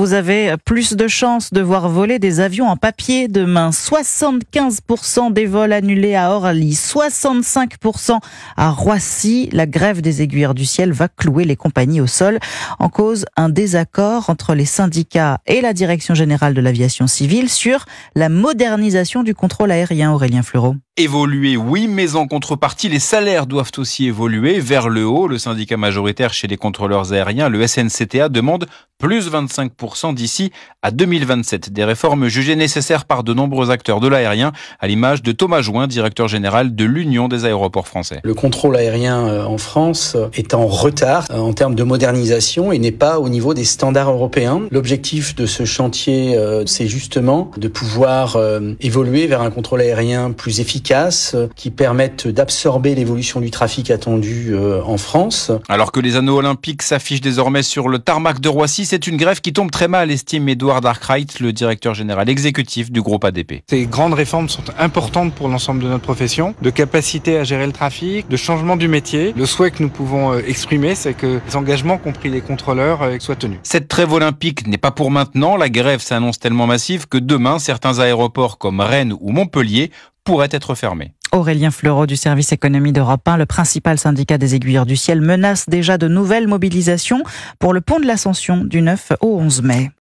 vous avez plus de chances de voir voler des avions en papier demain. 75% des vols annulés à Orly, 65% à Roissy. La grève des aiguilleurs du ciel va clouer les compagnies au sol. En cause, un désaccord entre les syndicats et la Direction générale de l'aviation civile sur la modernisation du contrôle aérien. Aurélien Fleureau. Évoluer, oui, mais en contrepartie, les salaires doivent aussi évoluer vers le haut. Le syndicat majoritaire chez les contrôleurs aériens, le SNCTA, demande plus 25% d'ici à 2027. Des réformes jugées nécessaires par de nombreux acteurs de l'aérien, à l'image de Thomas Join, directeur général de l'Union des aéroports français. Le contrôle aérien en France est en retard en termes de modernisation et n'est pas au niveau des standards européens. L'objectif de ce chantier, c'est justement de pouvoir évoluer vers un contrôle aérien plus efficace, qui permettent d'absorber l'évolution du trafic attendu en France. Alors que les anneaux olympiques s'affichent désormais sur le tarmac de Roissy, c'est une grève qui tombe très mal, estime Édouard Arkwright, le directeur général exécutif du groupe ADP. Ces grandes réformes sont importantes pour l'ensemble de notre profession, de capacité à gérer le trafic, de changement du métier. Le souhait que nous pouvons exprimer, c'est que les engagements qu'ont pris les contrôleurs soient tenus. Cette trêve olympique n'est pas pour maintenant. La grève s'annonce tellement massive que demain, certains aéroports comme Rennes ou Montpellier pourrait être fermé. Aurélien Fleureau du service économie d'Europe 1, le principal syndicat des aiguilleurs du ciel, menace déjà de nouvelles mobilisations pour le pont de l'Ascension du 9 au 11 mai.